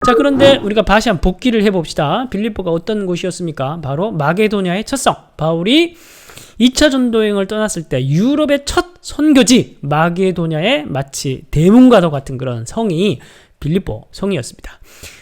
자, 그런데 우리가 다시 한번 복기를 해봅시다. 빌립보가 어떤 곳이었습니까? 바로 마게도냐의 첫 성. 바울이 2차 전도여행을 떠났을 때 유럽의 첫 선교지 마게도냐의 마치 대문과도 같은 그런 성이 빌립보 성이었습니다.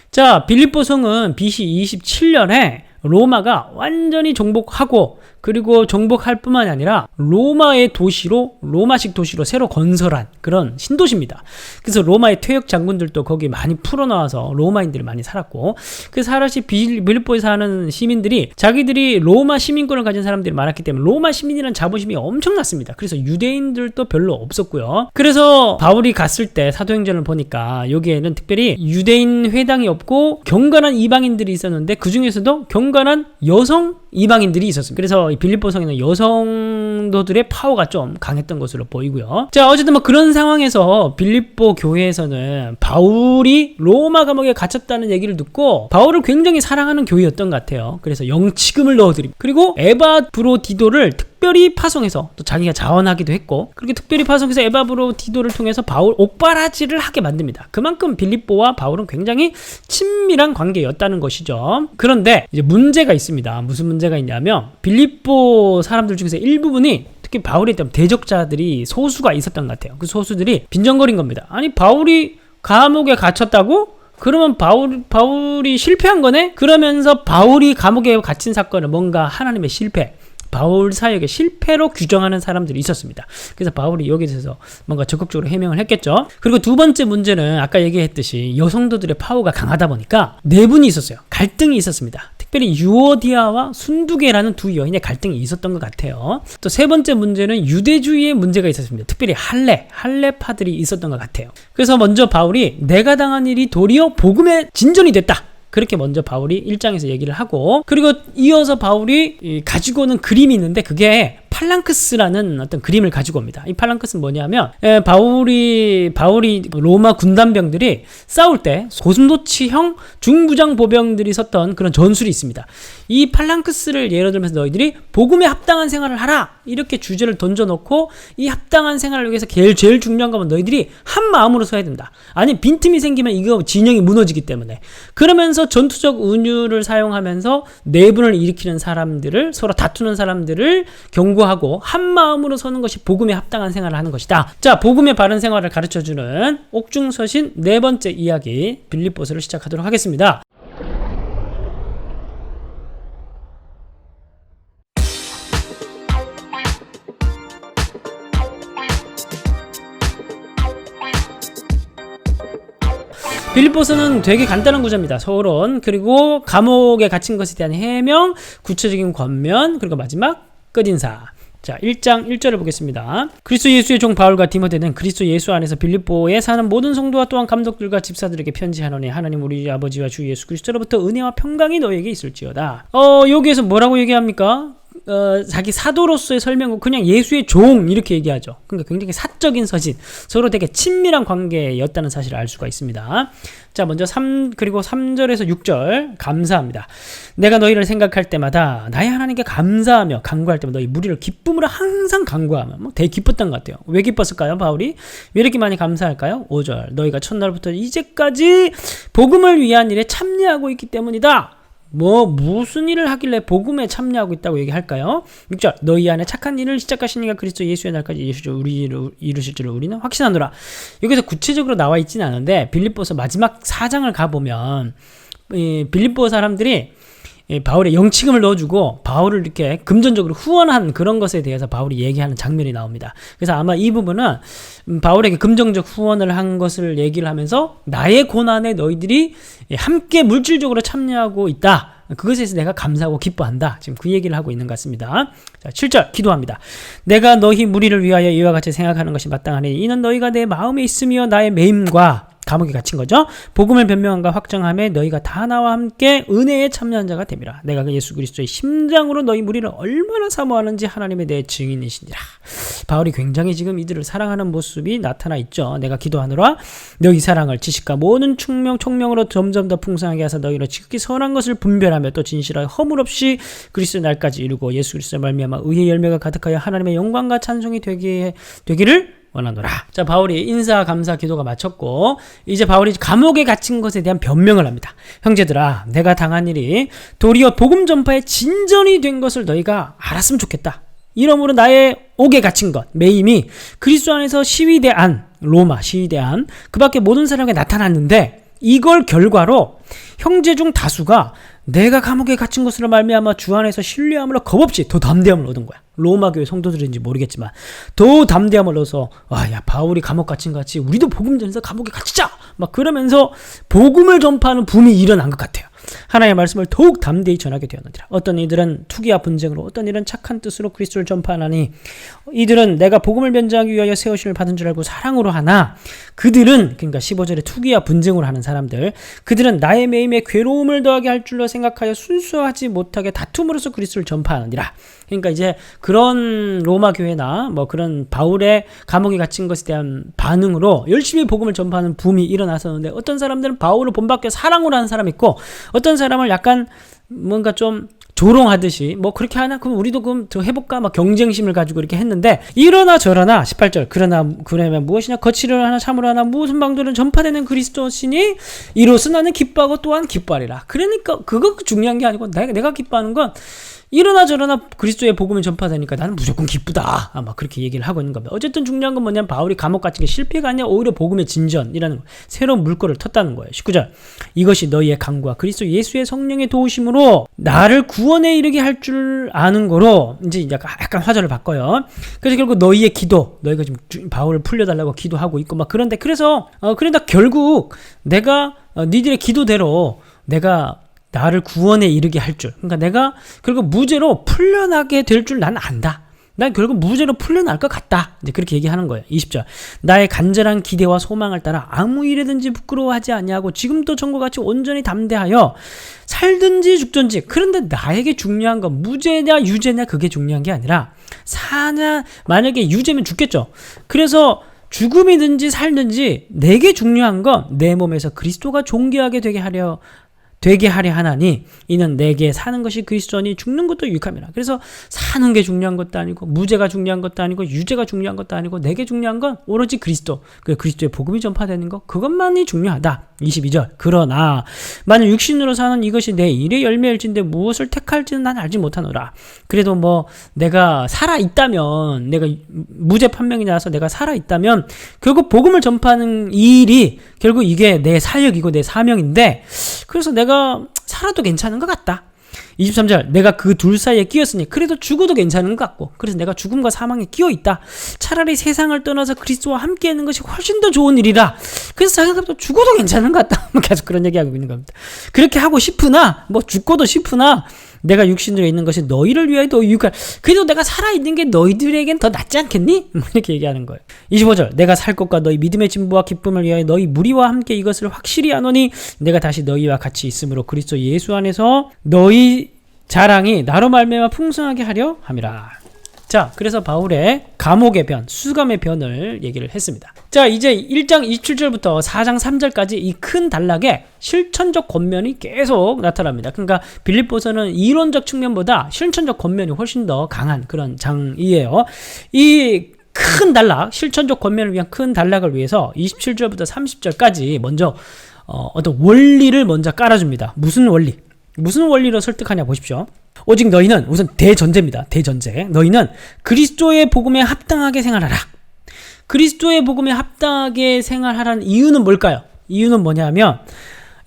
자, 빌립보 성은 BC 27년에 로마가 완전히 정복하고, 그리고 정복할 뿐만이 아니라 로마의 도시로, 로마식 도시로 새로 건설한 그런 신도시입니다. 그래서 로마의 퇴역 장군들도 거기 많이 풀어나와서 로마인들이 많이 살았고, 그래서 사람이 빌립보에 사는 시민들이 자기들이 로마 시민권을 가진 사람들이 많았기 때문에 로마 시민이라는 자부심이 엄청났습니다. 그래서 유대인들도 별로 없었고요. 그래서 바울이 갔을 때 사도행전을 보니까 여기에는 특별히 유대인 회당이 없고 경건한 이방인들이 있었는데, 그 중에서도 경건한 여성 이방인들이 있었습니다. 그래서 빌립보 성에는 여성도들의 파워가 좀 강했던 것으로 보이고요. 자, 어쨌든 뭐 그런 상황에서 빌립보 교회에서는 바울이 로마 감옥에 갇혔다는 얘기를 듣고 바울을 굉장히 사랑하는 교회였던 것 같아요. 그래서 영치금을 넣어드립니다. 그리고 에바브로디도를 특별히 파송해서 또 자기가 자원하기도 했고, 그렇게 특별히 파송해서 에바브로디도를 통해서 바울 옥바라지를 하게 만듭니다. 그만큼 빌립보와 바울은 굉장히 친밀한 관계였다는 것이죠. 그런데 이제 문제가 있습니다. 무슨 문제가 있냐면, 빌립보 사람들 중에서 일부분이, 특히 바울에 대한 대적자들이 소수가 있었던 것 같아요. 그 소수들이 빈정거린 겁니다. 아니, 바울이 감옥에 갇혔다고? 그러면 바울이 실패한 거네? 그러면서 바울이 감옥에 갇힌 사건을 뭔가 하나님의 실패, 바울 사역의 실패로 규정하는 사람들이 있었습니다. 그래서 바울이 여기에 대해서 뭔가 적극적으로 해명을 했겠죠. 그리고 두 번째 문제는 아까 얘기했듯이 여성도들의 파워가 강하다 보니까 내분이 있었어요. 갈등이 있었습니다. 특별히 유오디아와 순두계라는 두 여인의 갈등이 있었던 것 같아요. 또 세 번째 문제는 유대주의의 문제가 있었습니다. 특별히 할례파들이 있었던 것 같아요. 그래서 먼저 바울이 내가 당한 일이 도리어 복음의 진전이 됐다, 그렇게 먼저 바울이 1장에서 얘기를 하고, 그리고 이어서 바울이 가지고 오는 그림이 있는데, 그게 팔랑크스라는 어떤 그림을 가지고 옵니다. 이 팔랑크스는 뭐냐면, 바울이 로마 군단병들이 싸울 때 고슴도치형 중부장 보병들이 섰던 그런 전술이 있습니다. 이 팔랑크스를 예로 들면서 너희들이 복음에 합당한 생활을 하라, 이렇게 주제를 던져놓고, 이 합당한 생활을 위해서 제일 중요한 건 너희들이 한 마음으로 서야 된다. 아니, 빈틈이 생기면 이거 진영이 무너지기 때문에. 그러면서 전투적 은유를 사용하면서 내분을 일으키는 사람들을, 서로 다투는 사람들을 경고하고 한 마음으로 서는 것이 복음에 합당한 생활을 하는 것이다. 자, 복음의 바른 생활을 가르쳐주는 옥중서신 네 번째 이야기, 빌립보서를 시작하도록 하겠습니다. 빌립보서는 되게 간단한 구조입니다. 서론, 그리고 감옥에 갇힌 것에 대한 해명, 구체적인 권면, 그리고 마지막 끝인사. 자, 1장 1절을 보겠습니다. 그리스도 예수의 종 바울과 디모데는 그리스도 예수 안에서 빌립보에 사는 모든 성도와 또한 감독들과 집사들에게 편지하노니 하나님 우리 아버지와 주 예수 그리스도로부터 은혜와 평강이 너에게 있을지어다. 여기에서 뭐라고 얘기합니까? 자기 사도로서의 설명은 그냥 예수의 종 이렇게 얘기하죠. 그러니까 굉장히 사적인 서신, 서로 되게 친밀한 관계였다는 사실을 알 수가 있습니다. 자, 먼저 3절에서 6절 감사합니다. 내가 너희를 생각할 때마다 나의 하나님께 감사하며 간구할 때마다 너희 무리를 기쁨으로 항상 간구하며, 되게 기뻤던 것 같아요. 왜 기뻤을까요? 바울이 왜 이렇게 많이 감사할까요? 5절 너희가 첫날부터 이제까지 복음을 위한 일에 참여하고 있기 때문이다. 무슨 일을 하길래 복음에 참여하고 있다고 얘기할까요? 6절 너희 안에 착한 일을 시작하신 이가 그리스도 예수의 날까지 이루실 줄을 우리는 확신하노라. 여기서 구체적으로 나와 있지는 않은데, 빌립보서 마지막 4장을 가보면 빌립보 사람들이 바울의 영치금을 넣어주고 바울을 이렇게 금전적으로 후원한 그런 것에 대해서 바울이 얘기하는 장면이 나옵니다. 그래서 아마 이 부분은 바울에게 금전적 후원을 한 것을 얘기를 하면서 나의 고난에 너희들이 함께 물질적으로 참여하고 있다, 그것에 대해서 내가 감사하고 기뻐한다, 지금 그 얘기를 하고 있는 것 같습니다. 자, 7절 기도합니다. 내가 너희 무리를 위하여 이와 같이 생각하는 것이 마땅하니 이는 너희가 내 마음에 있으며 나의 매임과, 감옥에 갇힌 거죠, 복음을 변명함과 확정함에 너희가 다 나와 함께 은혜에 참여한 자가 됨이라. 내가 그 예수 그리스도의 심장으로 너희 무리를 얼마나 사모하는지 하나님의 내 증인이시니라. 바울이 굉장히 지금 이들을 사랑하는 모습이 나타나 있죠. 내가 기도하노라 너희 사랑을 지식과 모든 총명으로 점점 더 풍성하게 하사 너희로 지극히 선한 것을 분별하며 또 진실하여 허물 없이 그리스도의 날까지 이루고 예수 그리스도의 말미암아 의의 열매가 가득하여 하나님의 영광과 찬송이 되기를 원하노라. 자, 바울이 인사 감사 기도가 마쳤고 이제 바울이 감옥에 갇힌 것에 대한 변명을 합니다. 형제들아, 내가 당한 일이 도리어 복음 전파의 진전이 된 것을 너희가 알았으면 좋겠다. 이러므로 나의 옥에 갇힌 것, 매임이 그리스도 안에서 시위대 안, 로마 시위대 안, 그 밖에 모든 사람에게 나타났는데 이걸 결과로 형제 중 다수가 내가 감옥에 갇힌 것으로 말미암아 주 안에서 신뢰함으로 겁없이 더 담대함을 얻은 거야. 로마 교회 성도들인지 모르겠지만 더 담대함을 얻어서 야 바울이 감옥 갇힌 것 같이 우리도 복음 전해서 감옥에 갇히자! 막 그러면서 복음을 전파하는 붐이 일어난 것 같아요. 하나님의 말씀을 더욱 담대히 전하게 되었느니라. 어떤 이들은 투기와 분쟁으로, 어떤 이들은 착한 뜻으로 그리스도를 전파하나니 이들은 내가 복음을 변장하기 위하여 세우심을 받은 줄 알고 사랑으로 하나 그들은, 그러니까 15절에 투기와 분쟁으로 하는 사람들, 그들은 나의 매임에 괴로움을 더하게 할 줄로 생각하여 순수하지 못하게 다툼으로써 그리스도를 전파하느니라. 그러니까 이제 그런 로마 교회나 뭐 그런 바울의 감옥에 갇힌 것에 대한 반응으로 열심히 복음을 전파하는 붐이 일어났었는데 어떤 사람들은 바울을 본받게 사랑으로 하는 사람이 있고 어떤 사람을 약간 뭔가 좀 조롱하듯이 뭐 그렇게 하나? 그럼 우리도 그럼 더 해볼까? 막 경쟁심을 가지고 이렇게 했는데 이러나 저러나 18절 그러면 무엇이냐 거칠을 하나 참으로 하나 무슨 방도는 전파되는 그리스도시니 이로써 나는 기뻐하고 또한 기뻐하리라. 그러니까 그거 중요한 게 아니고 내가 기뻐하는 건 이러나 저러나 그리스도의 복음을 전파되니까 나는 무조건 기쁘다. 아마 그렇게 얘기를 하고 있는 겁니다. 어쨌든 중요한 건 뭐냐면 바울이 감옥 갇힌 게 실패가 아니라 오히려 복음의 진전이라는 새로운 물꼬를 텄다는 거예요. 19절 이것이 너희의 강구와 그리스도 예수의 성령의 도우심으로 나를 구원에 이르게 할 줄 아는 거로 이제 약간 화절을 바꿔요. 그래서 결국 너희의 기도, 너희가 지금 바울을 풀려달라고 기도하고 있고 막 그런데 그래서 그러다 결국 내가 니들의 기도대로 내가 나를 구원에 이르게 할 줄. 그러니까 내가 결국 무죄로 풀려나게 될 줄 나는 안다. 난 결국 무죄로 풀려날 것 같다. 이제 그렇게 얘기하는 거예요. 20절. 나의 간절한 기대와 소망을 따라 아무 일에든지 부끄러워하지 아니하고 지금도 전과 같이 온전히 담대하여 살든지 죽든지. 그런데 나에게 중요한 건 무죄냐 유죄냐 그게 중요한 게 아니라 사냐, 만약에 유죄면 죽겠죠. 그래서 죽음이든지 살든지 내게 중요한 건 내 몸에서 그리스도가 존귀하게 되게 하려 하나니 이는 내게 사는 것이 그리스도니 죽는 것도 유익함이라. 그래서 사는 게 중요한 것도 아니고 무죄가 중요한 것도 아니고 유죄가 중요한 것도 아니고 내게 중요한 건 오로지 그리스도, 그리스도의 복음이 전파되는 것 그것만이 중요하다. 22절 그러나 만약 육신으로 사는 이것이 내 일의 열매일진데 무엇을 택할지는 난 알지 못하노라. 그래도 뭐 내가 살아있다면, 내가 무죄 판명이 나서 내가 살아있다면 결국 복음을 전파하는 일이 결국 이게 내 사역이고 내 사명인데 그래서 내가 살아도 괜찮은 것 같다. 23절 내가 그 둘 사이에 끼었으니 그래도 죽어도 괜찮은 것 같고 그래서 내가 죽음과 사망에 끼어있다. 차라리 세상을 떠나서 그리스도와 함께 하는 것이 훨씬 더 좋은 일이라. 그래서 생각해도 죽어도 괜찮은 것 같다. 계속 그런 얘기하고 있는 겁니다. 그렇게 하고 싶으나 뭐 죽고도 싶으나 내가 육신으로 있는 것이 너희를 위하여 더 유익할. 그래도 내가 살아있는 게 너희들에겐 더 낫지 않겠니? 이렇게 얘기하는 거예요. 25절 내가 살 것과 너희 믿음의 진보와 기쁨을 위하여 너희 무리와 함께 이것을 확실히 아노니 내가 다시 너희와 같이 있으므로 그리스도 예수 안에서 너희 자랑이 나로 말미암아 풍성하게 하려 함이라. 자, 그래서 바울의 감옥의 변, 수감의 변을 얘기를 했습니다. 자, 이제 1장 27절부터 4장 3절까지 이 큰 단락에 실천적 권면이 계속 나타납니다. 그러니까 빌립보서는 이론적 측면보다 실천적 권면이 훨씬 더 강한 그런 장이에요. 이 큰 단락, 실천적 권면을 위한 큰 단락을 위해서 27절부터 30절까지 먼저 어떤 원리를 먼저 깔아줍니다. 무슨 원리? 무슨 원리로 설득하냐 보십시오. 오직 너희는 우선 대전제입니다. 대전제. 너희는 그리스도의 복음에 합당하게 생활하라. 그리스도의 복음에 합당하게 생활하라는 이유는 뭘까요? 이유는 뭐냐면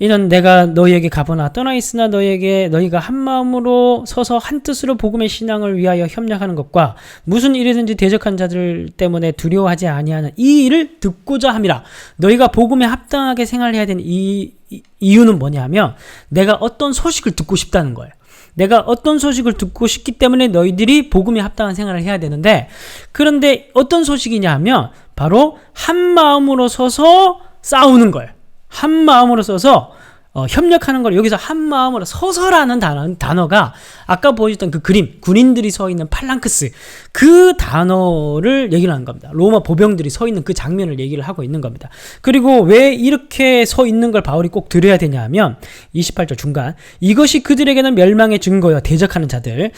이는 내가 너희에게 가보나 떠나 있으나 너희가 한 마음으로 서서 한 뜻으로 복음의 신앙을 위하여 협력하는 것과 무슨 일이든지 대적한 자들 때문에 두려워하지 아니하는 이 일을 듣고자 함이라. 너희가 복음에 합당하게 생활해야 되는 이유는 뭐냐면 내가 어떤 소식을 듣고 싶다는 거예요. 내가 어떤 소식을 듣고 싶기 때문에 너희들이 복음에 합당한 생활을 해야 되는데 그런데 어떤 소식이냐 하면 바로 한 마음으로 서서 싸우는 거예요. 한 마음으로 서서 협력하는 걸 여기서 한 마음으로 서서라는 단어가 아까 보여줬던 그 그림, 군인들이 서 있는 팔랑크스, 그 단어를 얘기를 하는 겁니다. 로마 보병들이 서 있는 그 장면을 얘기를 하고 있는 겁니다. 그리고 왜 이렇게 서 있는 걸 바울이 꼭 들어야 되냐 하면 28절 중간, 이것이 그들에게는 멸망의 증거요, 대적하는 자들.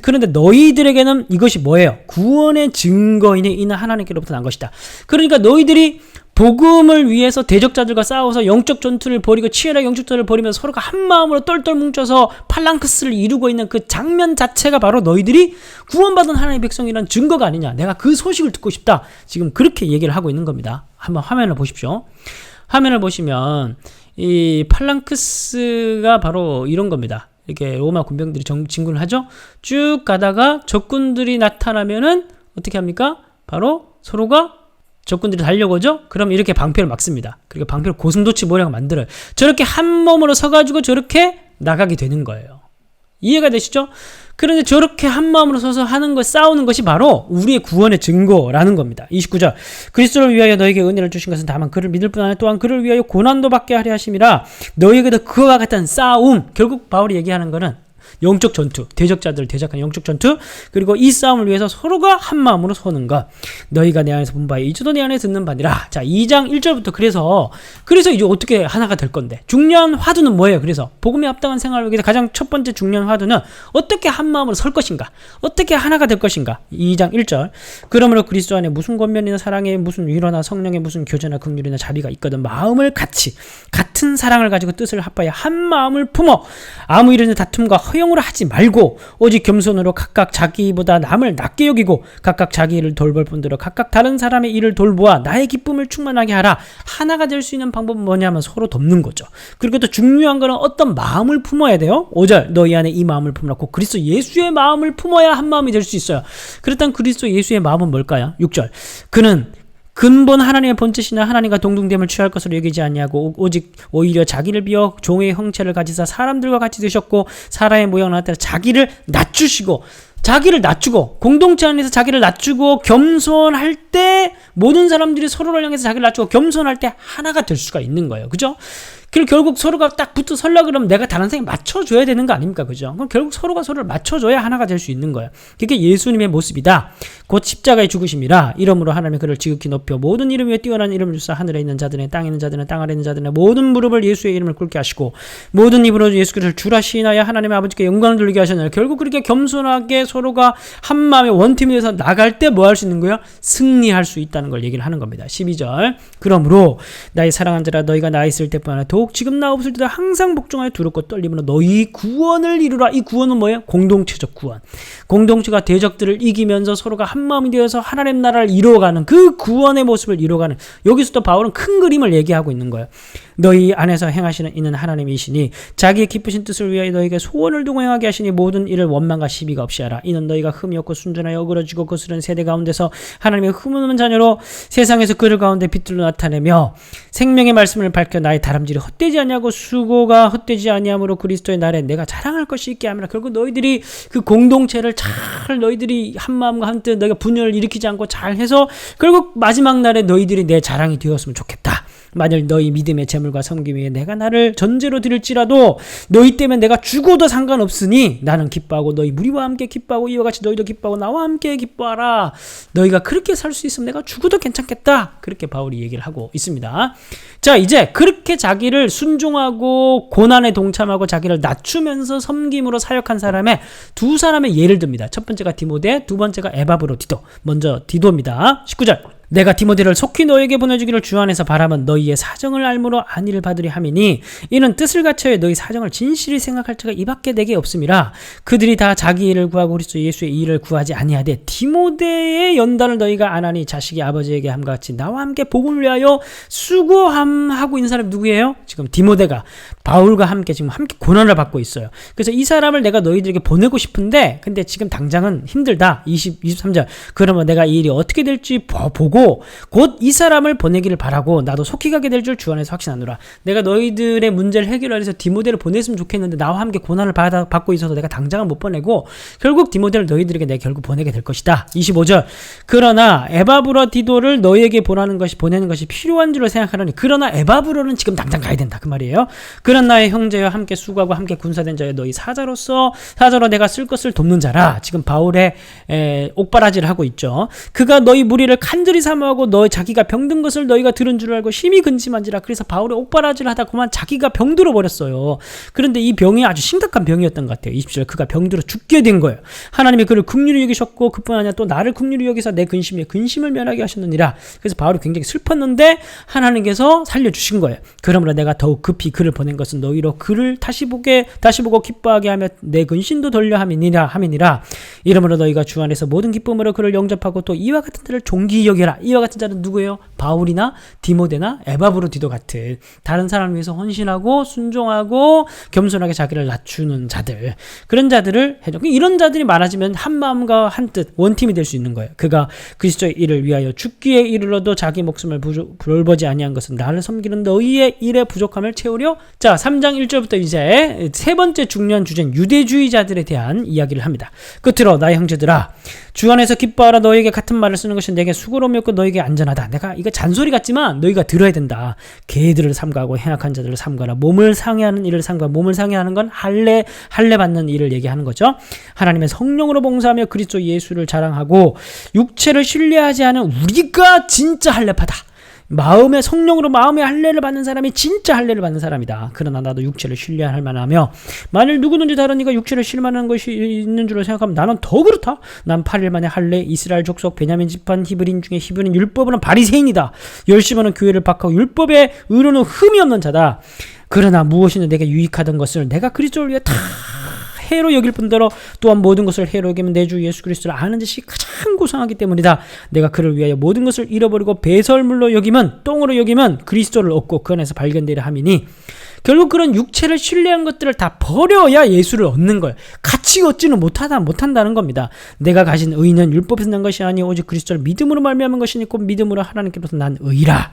그런데 너희들에게는 이것이 뭐예요? 구원의 증거이니 이는 하나님께로부터 난 것이다. 그러니까 너희들이 복음을 위해서 대적자들과 싸워서 영적 전투를 벌이고 치열하게 영적 전투를 벌이면서 서로가 한 마음으로 똘똘 뭉쳐서 팔랑크스를 이루고 있는 그 장면 자체가 바로 너희들이 구원받은 하나님의 백성이라는 증거가 아니냐. 내가 그 소식을 듣고 싶다. 지금 그렇게 얘기를 하고 있는 겁니다. 한번 화면을 보십시오. 화면을 보시면 이 팔랑크스가 바로 이런 겁니다. 이렇게 로마 군병들이 진군을 하죠. 쭉 가다가 적군들이 나타나면은 어떻게 합니까? 바로 서로가 적군들이 달려오죠? 그럼 이렇게 방패를 막습니다. 그리고 방패를 고슴도치 모양을 만들어요. 저렇게 한 몸으로 서가지고 저렇게 나가게 되는 거예요. 이해가 되시죠? 그런데 저렇게 한 마음으로 서서 하는 것, 싸우는 것이 바로 우리의 구원의 증거라는 겁니다. 29절. 그리스도를 위하여 너에게 은혜를 주신 것은 다만 그를 믿을 뿐 아니라 또한 그를 위하여 고난도 받게 하려 하심이라. 너에게도 그와 같은 싸움. 결국 바울이 얘기하는 거는 영적 전투, 대적자들을 대적하는 영적 전투, 그리고 이 싸움을 위해서 서로가 한 마음으로 서는 것. 너희가 내 안에서 본 바에 이주도 내 안에 듣는 바니라. 자, 2장 1절부터 그래서 이제 어떻게 하나가 될 건데, 중요한 화두는 뭐예요? 그래서 복음에 합당한 생활을 위해서 가장 첫 번째 중요한 화두는 어떻게 한 마음으로 설 것인가, 어떻게 하나가 될 것인가. 2장 1절. 그러므로 그리스도 안에 무슨 권면이나 사랑에 무슨 위로나 성령에 무슨 교제나 긍휼이나 자비가 있거든 마음을 같은 사랑을 가지고 뜻을 합하여 한 마음을 품어 아무 일이나 다툼과 허영으로 하지 말고 오직 겸손으로 각각 자기보다 남을 낮게 여기고 각각 자기 일을 돌볼 뿐더러 각각 다른 사람의 일을 돌보아 나의 기쁨을 충만하게 하라. 하나가 될 수 있는 방법은 뭐냐면 서로 돕는 거죠. 그리고 또 중요한 거는 어떤 마음을 품어야 돼요. 5절. 너희 안에 이 마음을 품으라. 곧 그리스도 예수의 마음을 품어야 한 마음이 될 수 있어요. 그렇다면 그리스도 예수의 마음은 뭘까요? 6절. 그는 근본 하나님의 본뜻이나 하나님과 동등됨을 취할 것으로 여기지 아니하고 오직 오히려 자기를 비어 종의 형체를 가지사 사람들과 같이 되셨고 사람의 모양을 나타내 자기를 낮추시고 공동체 안에서 자기를 낮추고 겸손할 때 모든 사람들이 서로를 향해서 자기를 낮추고 겸손할 때 하나가 될 수가 있는 거예요. 그죠? 그리고 결국 서로가 딱 붙어 설라 그러면 내가 다른 사람이 맞춰줘야 되는 거 아닙니까? 그죠? 그럼 결국 서로가 서로를 맞춰줘야 하나가 될 수 있는 거예요. 그게 예수님의 모습이다. 곧 십자가의 죽으심이라. 이러므로 하나님의 그를 지극히 높여 모든 이름 위에 뛰어난 이름을 주사 하늘에 있는 자들의 땅에 있는 자들의 땅 아래 있는 자들의 모든 무릎을 예수의 이름을 꿇게 하시고 모든 입으로 예수 그리스도를 주라 시인하여 하나님의 아버지께 영광을 돌리게 하셨나요? 결국 그렇게 겸손하게 서로가 한 마음의 원팀이 돼서 나갈 때 뭐 할 수 있는 거예요? 승리할 수 있다는 걸 얘기를 하는 겁니다. 12절. 그러므로 나의 사랑한 자라 너희가 나 있을 때뿐 아니라 더욱 지금 나 없을 때도 항상 복종하여 두렵고 떨림으로 너희 구원을 이루라. 이 구원은 뭐예요? 공동체적 구원. 공동체가 대적들을 이기면서 서로가 한 마음이 되어서 하나님 나라를 이루어가는 그 구원의 모습을 이루어가는, 여기서도 바울은 큰 그림을 얘기하고 있는 거예요. 너희 안에서 행하시는 이는 하나님이시니 자기의 기쁘신 뜻을 위하여 너희에게 소원을 두고 행하게 하시니 모든 일을 원망과 시비가 없이 하라. 이는 너희가 흠이 없고 순전하여 어그러지고 거스른 세대 가운데서 하나님의 흠없는 자녀로 세상에서 그들 가운데 빛들로 나타내며 생명의 말씀을 밝혀 나의 다람쥐를 헛되지 아니하고 수고가 헛되지 아니하므로 그리스도의 날에 내가 자랑할 것이 있게 함이라. 결국 너희들이 그 공동체를 잘 너희들이 한 마음과 한 뜻 너희가 분열을 일으키지 않고 잘 해서 결국 마지막 날에 너희들이 내 자랑이 되었으면 좋겠다. 만일 너희 믿음의 재물과 섬김 위에 내가 나를 전제로 드릴지라도 너희 때문에 내가 죽어도 상관없으니 나는 기뻐하고 너희 무리와 함께 기뻐하고 이와 같이 너희도 기뻐하고 나와 함께 기뻐하라. 너희가 그렇게 살 수 있으면 내가 죽어도 괜찮겠다. 그렇게 바울이 얘기를 하고 있습니다. 자, 이제 그렇게 자기를 순종하고 고난에 동참하고 자기를 낮추면서 섬김으로 사역한 사람의 두 사람의 예를 듭니다. 첫 번째가 디모데, 두 번째가 에바브로디도. 먼저 디도입니다. 19절. 내가 디모데를 속히 너에게 보내주기를 주 안에서 바라면 너희의 사정을 알므로 안위를 받으리 함이니 이는 뜻을 갖춰야 너희 사정을 진실히 생각할 자가 이밖에 내게 없음이라. 그들이 다 자기 일을 구하고 그리스도 예수의 일을 구하지 아니하되 디모데의 연단을 너희가 안 하니 자식이 아버지에게 함과 같이 나와 함께 복음을 위하여 수고함하고 있는 사람이 누구예요? 지금 디모데가 바울과 함께 지금 함께 고난을 받고 있어요. 그래서 이 사람을 내가 너희들에게 보내고 싶은데 근데 지금 당장은 힘들다. 23절. 그러면 내가 이 일이 어떻게 될지 보고 바라고 곧 이 사람을 보내기를 바라고 나도 속히 가게 될 줄 주 안에서 확신하노라. 내가 너희들의 문제를 해결하기 위해서 디모데를 보냈으면 좋겠는데 나와 함께 고난을 받고 있어서 내가 당장은 못 보내고 결국 디모데를 너희들에게 내가 결국 보내게 될 것이다. 25절 그러나 에바브로디도를 너희에게 보내는 것이 필요한 줄로 생각하노니 그러나 에바브로는 지금 당장 가야 된다 그 말이에요. 그런 나의 형제와 함께 수고하고 함께 군사된 자여 너희 사자로 내가 쓸 것을 돕는 자라. 지금 바울의 옥바라지를 하고 있죠. 그가 너희 무리를 간절히 사모하고 자기가 병든 것을 너희가 들은 줄 알고 심히 근심한지라. 그래서 바울의 옥바라지를 하다 그만 자기가 병들어 버렸어요. 그런데 이 병이 아주 심각한 병이었던 것 같아요. 20절 그가 병들어 죽게 된 거예요. 하나님이 그를 긍휼히 여기셨고 그뿐 아니라 또 나를 긍휼히 여기서 내 근심을 면하게 하셨느니라. 그래서 바울이 굉장히 슬펐는데 하나님께서 살려주신 거예요. 그러므로 내가 더욱 급히 그를 보낸 것은 너희로 그를 다시 보고 기뻐하게 하며 내 근심도 돌려 함이니라. 이러므로 너희가 주 안에서 모든 기쁨으로 그를 영접하고 또 이와 같은 자를 존귀히 여겨라. 이와 같은 자는 누구예요? 바울이나 디모데나 에바브로디도 같은 다른 사람을 위해서 헌신하고 순종하고 겸손하게 자기를 낮추는 자들, 그런 자들을 해줘. 이런 자들이 많아지면 한 마음과 한 뜻 원팀이 될 수 있는 거예요. 그가 그리스도의 일을 위하여 죽기에 이르러도 자기 목숨을 벌보지 아니한 것은 나를 섬기는 너희의 일의 부족함을 채우려. 자, 3장 1절부터 이제 세 번째 중요한 주제는 유대주의자들에 대한 이야기를 합니다. 끝으로 나의 형제들아 주 안에서 기뻐하라. 너에게 같은 말을 쓰는 것이 내게 수고로움이었고 너에게 안전하다. 내가 이거 잔소리 같지만 너희가 들어야 된다. 개들을 삼가하고 행악한 자들을 삼가라. 몸을 상해하는 일을 삼가. 몸을 상해하는 건 할례 받는 일을 얘기하는 거죠. 하나님의 성령으로 봉사하며 그리스도 예수를 자랑하고 육체를 신뢰하지 않은 우리가 진짜 할례파다. 성령으로 마음의 할례를 받는 사람이 진짜 할례를 받는 사람이다. 그러나 나도 육체를 신뢰할 만하며 만일 누구든지 다른 이가 육체를 신뢰하는 것이 있는 줄로 생각하면 나는 더 그렇다. 난 8일 만에 할례 이스라엘 족속 베냐민 지파 히브리인 중에 히브리인 율법으로는 바리새인이다. 열심으로는 교회를 박하고 율법의 의로는 흠이 없는 자다. 그러나 무엇이든 내게 유익하던 것을 내가 그리스도를 위해 다 해로 여길 뿐더러 또한 모든 것을 해로 여기면 내 주 예수 그리스도를 아는 것이 가장 고상하기 때문이다. 내가 그를 위하여 모든 것을 잃어버리고 배설물로 여기면 똥으로 여기면 그리스도를 얻고 그 안에서 발견되려 함이니 결국 그런 육체를 신뢰한 것들을 다 버려야 예수를 얻는 거예요. 같이 얻지는 못한다는 겁니다. 내가 가진 의는 율법에서 난 것이 아니 오직 그리스도를 믿음으로 말미암은 것이니 곧 믿음으로 하나님께로서 난 의라.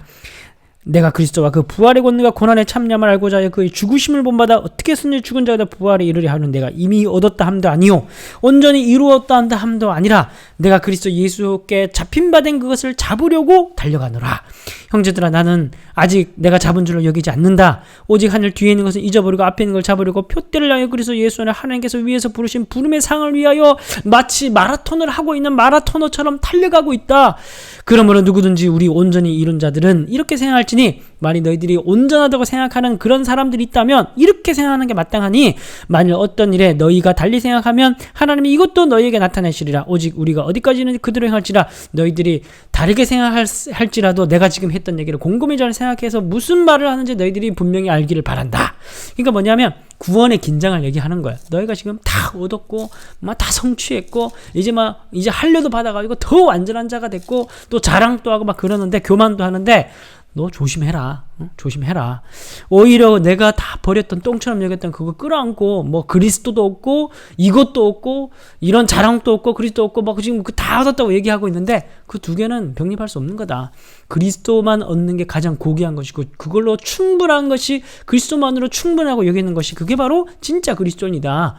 내가 그리스도와 그 부활의 권능과 고난의 참념을 알고자 하여 그의 죽으심을 본받아 어떻게 했으니 죽은 자에다 부활에 이르려 하는 내가 이미 얻었다 함도 아니요 온전히 이루었다 한다 함도 아니라 내가 그리스도 예수께 잡힌 바 된 그것을 잡으려고 달려가노라. 형제들아 나는 아직 내가 잡은 줄로 여기지 않는다. 오직 하늘 뒤에 있는 것은 잊어버리고 앞에 있는 걸 잡으려고 표대를 향해 그리스도 예수 안에 하나님께서 위에서 부르신 부름의 상을 위하여 마치 마라톤을 하고 있는 마라토너처럼 달려가고 있다. 그러므로 누구든지 우리 온전히 이룬 자들은 이렇게 생각할지니 만일 너희들이 온전하다고 생각하는 그런 사람들이 있다면 이렇게 생각하는 게 마땅하니 만일 어떤 일에 너희가 달리 생각하면 하나님이 이것도 너희에게 나타내시리라. 오직 우리가 어디까지는 그대로 행할지라. 너희들이 다르게 생각할지라도 내가 지금 했던 얘기를 곰곰이 잘 생각해서 무슨 말을 하는지 너희들이 분명히 알기를 바란다. 그러니까 뭐냐면 구원의 긴장을 얘기하는 거야. 너희가 지금 다 얻었고 다 성취했고 이제 할례도 받아가지고 더 완전한 자가 됐고 또 자랑도 하고 막 그러는데 교만도 하는데 너 조심해라. 조심해라. 오히려 내가 다 버렸던 똥처럼 여겼던 그거 끌어안고 뭐 그리스도도 없고 이것도 없고 이런 자랑도 없고 그리스도 없고 막 지금 그 다 얻었다고 얘기하고 있는데 그 두 개는 병립할 수 없는 거다. 그리스도만 얻는 게 가장 고귀한 것이고 그걸로 충분한 것이 그리스도만으로 충분하고 여기는 것이 그게 바로 진짜 그리스도인이다.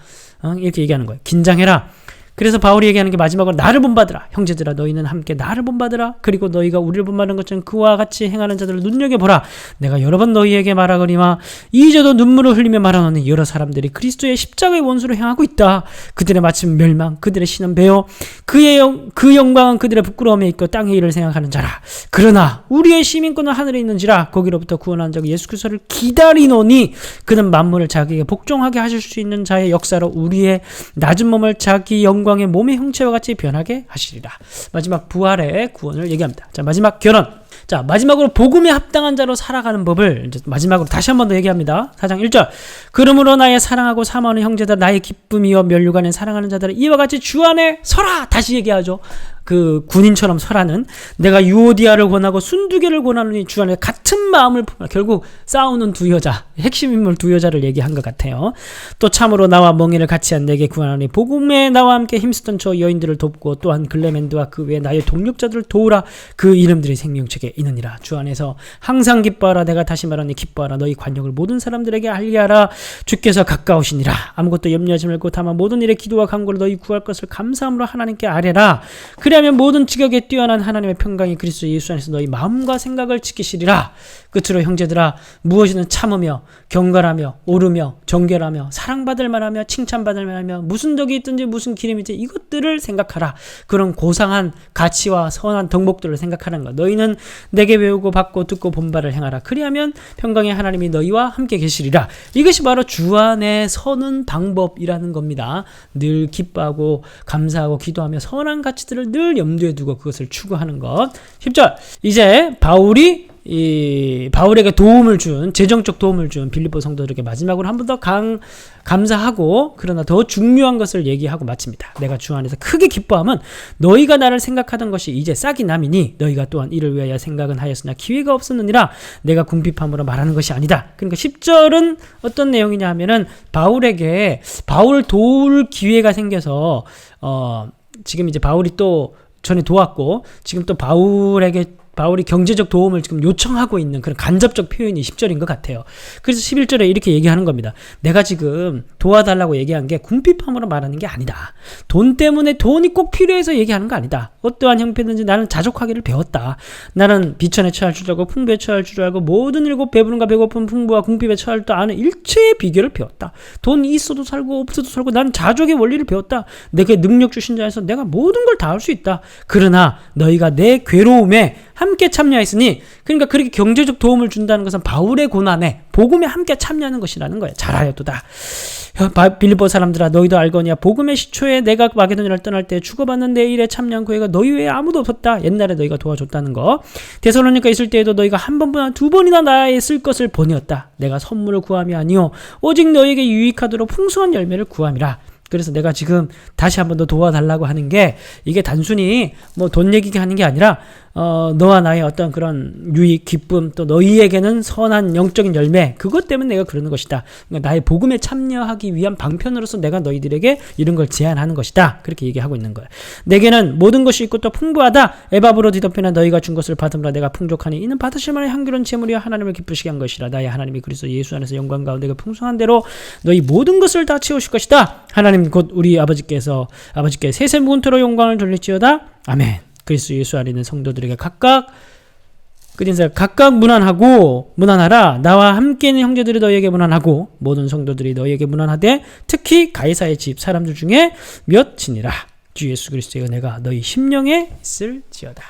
이렇게 얘기하는 거예요. 긴장해라. 그래서 바울이 얘기하는 게 마지막으로 나를 본받으라. 형제들아 너희는 함께 나를 본받으라. 그리고 너희가 우리를 본받는 것처럼 그와 같이 행하는 자들을 눈여겨보라. 내가 여러 번 너희에게 말하거니와 이제도 눈물을 흘리며 말하노니 여러 사람들이 그리스도의 십자가의 원수로 행하고 있다. 그들의 마침 멸망 그들의 신은 배어 그 영광은 그들의 부끄러움에 있고 땅의 일을 생각하는 자라. 그러나 우리의 시민권은 하늘에 있는지라 거기로부터 구원한 자 예수 그리스도를 기다리노니 그는 만물을 자기에게 복종하게 하실 수 있는 자의 역사로 우리의 낮은 몸을 자기 영광의 몸의 형체와 같이 변하게 하시리라. 마지막 부활의 구원을 얘기합니다. 자, 마지막 결론. 자, 마지막으로 복음에 합당한 자로 살아가는 법을 이제 마지막으로 다시 한 번 더 얘기합니다. 4장 1절. 그러므로 나의 사랑하고 사모하는 형제들 나의 기쁨이여 면류관에 사랑하는 자들은 이와 같이 주 안에 서라. 다시 얘기하죠. 그 군인처럼 서라는, 내가 유오디아를 권하고 순두개를 권하노니 주 안에 같은 마음을 품으라. 결국 싸우는 두 여자, 핵심 인물 두 여자를 얘기한 것 같아요. 또 참으로 나와 멍에를 같이 한 내게 구하노니 복음에 나와 함께 힘쓰던 저 여인들을 돕고 또한 글레멘드와 그 외 나의 동력자들을 도우라. 그 이름들이 생명책에 있느니라. 주 안에서 항상 기뻐하라. 내가 다시 말하니 기뻐하라. 너희 관역을 모든 사람들에게 알리하라. 주께서 가까우시니라. 아무것도 염려하지 말고 다만 모든 일에 기도와 간구로 너희 구할 것을 감사함으로 하나님께 아뢰라. 그리하면 모든 지각에 뛰어난 하나님의 평강이 그리스도 예수 안에서 너희 마음과 생각을 지키시리라. 끝으로 형제들아, 무엇이든 참으며 경건하며 오르며 정결하며 사랑받을 만하며 칭찬받을 만하며 무슨 덕이 있든지 무슨 기름이 있든지 이것들을 생각하라. 그런 고상한 가치와 선한 덕목들을 생각하는 것. 너희는 내게 배우고 받고 듣고 본 바를 행하라. 그리하면 평강의 하나님이 너희와 함께 계시리라. 이것이 바로 주 안에 서는 방법이라는 겁니다. 늘 기뻐하고 감사하고 기도하며 선한 가치들을 늘 염두에 두고 그것을 추구하는 것. 10절, 이제 바울에게 도움을 준, 재정적 도움을 준 빌립보 성도들에게 마지막으로 한 번 더 감사하고, 그러나 더 중요한 것을 얘기하고 마칩니다. 내가 주 안에서 크게 기뻐함은 너희가 나를 생각하던 것이 이제 싹이 남이니 너희가 또한 이를 위하여 생각은 하였으나 기회가 없었느니라. 내가 궁핍함으로 말하는 것이 아니다. 그러니까 10절은 어떤 내용이냐 하면은 바울을 도울 기회가 생겨서 지금 이제 바울이 또 전에 도왔고 지금 또 바울이 경제적 도움을 지금 요청하고 있는 그런 간접적 표현이 10절인 것 같아요. 그래서 11절에 이렇게 얘기하는 겁니다. 내가 지금 도와달라고 얘기한 게 궁핍함으로 말하는 게 아니다. 돈 때문에 돈이 꼭 필요해서 얘기하는 거 아니다. 어떠한 형편든지 나는 자족하기를 배웠다. 나는 비천에 처할 줄 알고 풍부에 처할 줄 알고 모든 일곱 배부름과 배고픔 풍부와 궁핍에 처할 줄 아는 일체의 비결을 배웠다. 돈이 있어도 살고 없어도 살고 나는 자족의 원리를 배웠다. 내게 능력 주신 자에서 내가 모든 걸 다 할 수 있다. 그러나 너희가 내 괴로움에 함께 참여했으니, 그러니까 그렇게 경제적 도움을 준다는 것은 바울의 고난에 복음에 함께 참여하는 것이라는 거예요. 잘하였도다. 빌립보 사람들아, 너희도 알거니와 복음의 시초에 내가 마게도냐를 떠날 때 주고받는 내 일에 참여한 그 애가 너희 외에 아무도 없었다. 옛날에 너희가 도와줬다는 거. 데살로니가 있을 때에도 너희가 한 번보다 두 번이나 나의 쓸 것을 번이었다. 내가 선물을 구함이 아니요 오직 너희에게 유익하도록 풍성한 열매를 구함이라. 그래서 내가 지금 다시 한 번 더 도와달라고 하는 게, 이게 단순히 뭐 돈 얘기가 하는 게 아니라 너와 나의 어떤 그런 유익, 기쁨, 또 너희에게는 선한 영적인 열매, 그것 때문에 내가 그러는 것이다. 그러니까 나의 복음에 참여하기 위한 방편으로서 내가 너희들에게 이런 걸 제안하는 것이다. 그렇게 얘기하고 있는 거야. 내게는 모든 것이 있고 또 풍부하다. 에바브로 디도페나 너희가 준 것을 받음으로 내가 풍족하니 이는 받으실 만한 향기로운 제물이여 하나님을 기쁘시게 한 것이라. 나의 하나님이 그리스도 예수 안에서 영광 가운데 풍성한 대로 너희 모든 것을 다 채우실 것이다. 하나님 곧 우리 아버지께 세세 무근토로 영광을 돌릴지어다. 아멘. 그리스도 예수 안에 있는 성도들에게 각각 문안하라. 나와 함께 있는 형제들이 너희에게 문안하고 모든 성도들이 너희에게 문안하되 특히 가이사의 집 사람들 중에 몇이니라. 주 예수 그리스도의 은혜가 너희 심령에 있을지어다.